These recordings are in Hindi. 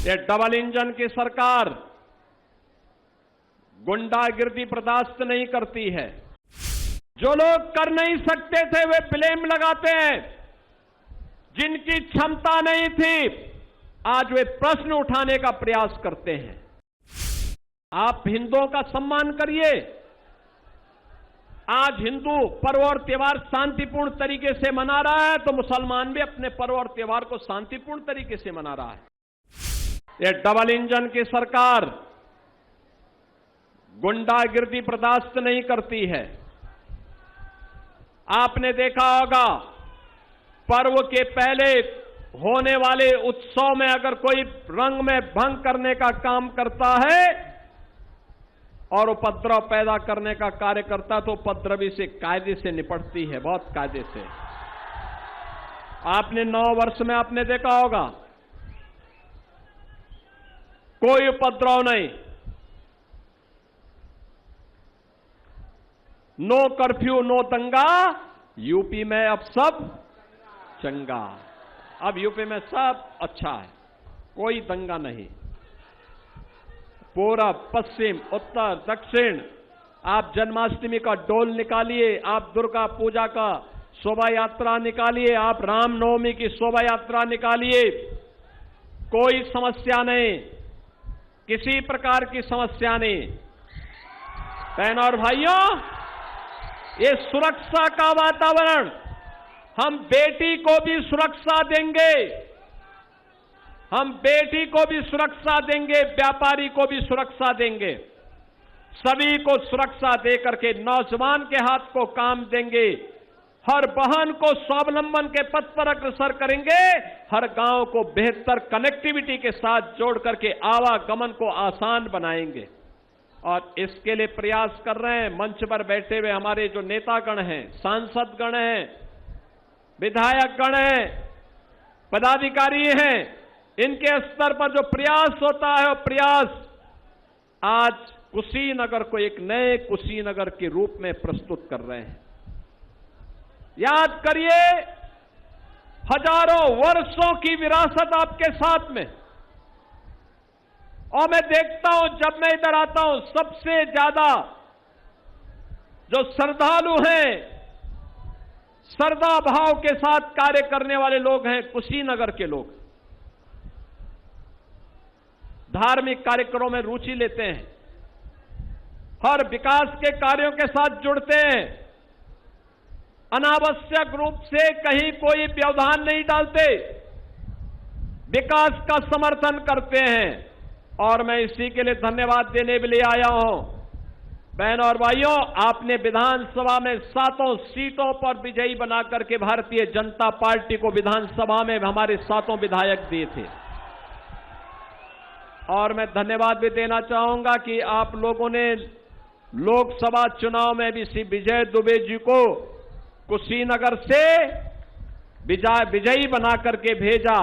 ये डबल इंजन की सरकार गुंडागिर्दी बर्दाश्त नहीं करती है। जो लोग कर नहीं सकते थे वे ब्लेम लगाते हैं, जिनकी क्षमता नहीं थी आज वे प्रश्न उठाने का प्रयास करते हैं। आप हिंदुओं का सम्मान करिए। आज हिंदू पर्व और त्योहार शांतिपूर्ण तरीके से मना रहा है तो मुसलमान भी अपने पर्व और त्योहार को शांतिपूर्ण तरीके से मना रहा है। यह डबल इंजन की सरकार गुंडागिर्दी बर्दाश्त नहीं करती है। आपने देखा होगा पर्व के पहले होने वाले उत्सव में अगर कोई रंग में भंग करने का काम करता है और उपद्रव पैदा करने का कार्य करता है तो उपद्रवी से कायदे से निपटती है, बहुत कायदे से। आपने 9 वर्ष में आपने देखा होगा कोई उपद्रव नहीं, नो कर्फ्यू नो दंगा। यूपी में अब सब चंगा, अब यूपी में सब अच्छा है, कोई दंगा नहीं। पूरब पश्चिम उत्तर दक्षिण आप जन्माष्टमी का डोल निकालिए, आप दुर्गा पूजा का शोभा यात्रा निकालिए, आप रामनवमी की शोभा यात्रा निकालिए, कोई समस्या नहीं, किसी प्रकार की समस्या नहीं। बहनों और भाइयों, ये सुरक्षा का वातावरण, हम बेटी को भी सुरक्षा देंगे, हम बेटी को भी सुरक्षा देंगे, व्यापारी को भी सुरक्षा देंगे, सभी को सुरक्षा देकर के नौजवान के हाथ को काम देंगे, हर बहन को स्वावलंबन के पथ पर अग्रसर करेंगे, हर गांव को बेहतर कनेक्टिविटी के साथ जोड़ करके आवागमन को आसान बनाएंगे। और इसके लिए प्रयास कर रहे हैं। मंच पर बैठे हुए हमारे जो नेतागण हैं, सांसद गण हैं, विधायक गण हैं, पदाधिकारी हैं, इनके स्तर पर जो प्रयास होता है वो प्रयास आज कुशीनगर को एक नए कुशीनगर के रूप में प्रस्तुत कर रहे हैं। याद करिए, हजारों वर्षों की विरासत आपके साथ में। और मैं देखता हूं, जब मैं इधर आता हूं, सबसे ज्यादा जो श्रद्धालु हैं, श्रद्धा भाव के साथ कार्य करने वाले लोग हैं कुशीनगर के लोग। धार्मिक कार्यक्रमों में रुचि लेते हैं, हर विकास के कार्यों के साथ जुड़ते हैं, अनावश्यक रूप से कहीं कोई व्यवधान नहीं डालते, विकास का समर्थन करते हैं। और मैं इसी के लिए धन्यवाद देने के लिए आया हूं। बहनों और भाइयों, आपने विधानसभा में 7 सीटों पर विजयी बनाकर के भारतीय जनता पार्टी को विधानसभा में हमारे 7 विधायक दिए थे। और मैं धन्यवाद भी देना चाहूंगा कि आप लोगों ने लोकसभा चुनाव में भी श्री विजय दुबे जी को कुशीनगर से विजयी बनाकर के भेजा।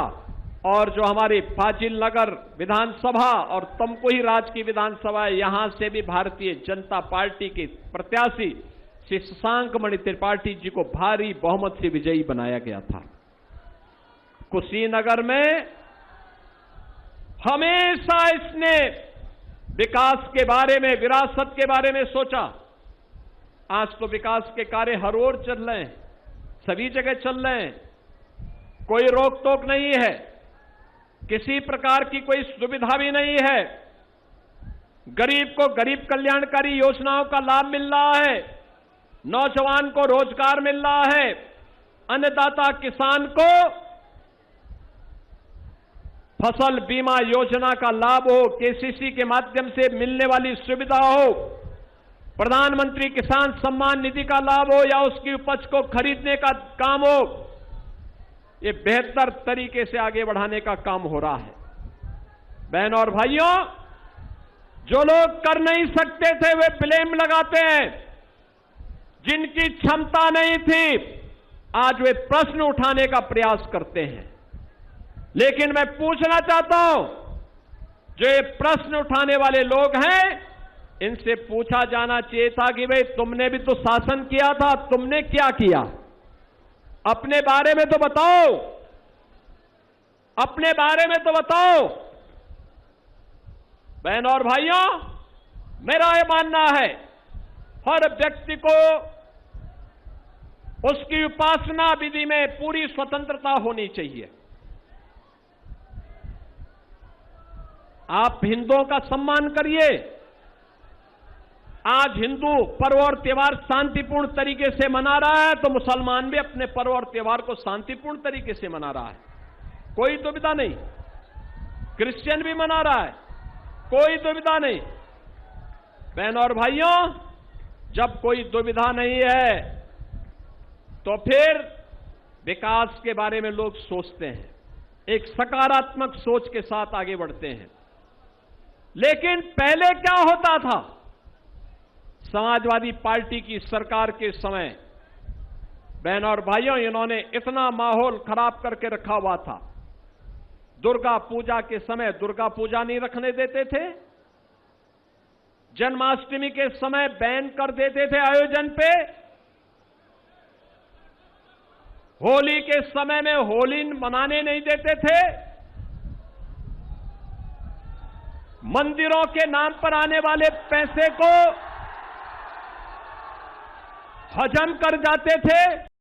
और जो हमारी फाजिल नगर विधानसभा और तमकुही राज की विधानसभा, यहां से भी भारतीय जनता पार्टी के प्रत्याशी श्री शशांक मणि त्रिपाठी जी को भारी बहुमत से विजयी बनाया गया था। कुशीनगर में हमेशा इसने विकास के बारे में, विरासत के बारे में सोचा। आज तो विकास के कार्य हर ओर चल रहे हैं, सभी जगह चल रहे हैं, कोई रोक टोक नहीं है, किसी प्रकार की कोई सुविधा भी नहीं है। गरीब को गरीब कल्याणकारी योजनाओं का लाभ मिल रहा है, नौजवान को रोजगार मिल रहा है, अन्नदाता किसान को फसल बीमा योजना का लाभ हो, केसीसी के माध्यम से मिलने वाली सुविधा हो, प्रधानमंत्री किसान सम्मान निधि का लाभ हो या उसकी उपज को खरीदने का काम हो, ये बेहतर तरीके से आगे बढ़ाने का काम हो रहा है। बहनों और भाइयों, जो लोग कर नहीं सकते थे वे ब्लेम लगाते हैं, जिनकी क्षमता नहीं थी आज वे प्रश्न उठाने का प्रयास करते हैं। लेकिन मैं पूछना चाहता हूं, जो ये प्रश्न उठाने वाले लोग हैं, इनसे पूछा जाना चाहिए था कि भाई तुमने भी तो शासन किया था, तुमने क्या किया? अपने बारे में तो बताओ, अपने बारे में तो बताओ। बहन और भाइयों, मेरा यह मानना है हर व्यक्ति को उसकी उपासना विधि में पूरी स्वतंत्रता होनी चाहिए। आप हिंदुओं का सम्मान करिए। आज हिंदू पर्व और त्योहार शांतिपूर्ण तरीके से मना रहा है, तो मुसलमान भी अपने पर्व और त्योहार को शांतिपूर्ण तरीके से मना रहा है, कोई दुविधा नहीं। क्रिश्चियन भी मना रहा है, कोई दुविधा नहीं। बहन और भाइयों, जब कोई दुविधा नहीं है तो फिर विकास के बारे में लोग सोचते हैं, एक सकारात्मक सोच के साथ आगे बढ़ते हैं। लेकिन पहले क्या होता था? समाजवादी पार्टी की सरकार के समय, बहन और भाइयों, इन्होंने इतना माहौल खराब करके रखा हुआ था। दुर्गा पूजा के समय दुर्गा पूजा नहीं रखने देते थे, जन्माष्टमी के समय बैन कर देते थे आयोजन पे, होली के समय में होली मनाने नहीं देते थे, मंदिरों के नाम पर आने वाले पैसे को हजम कर जाते थे।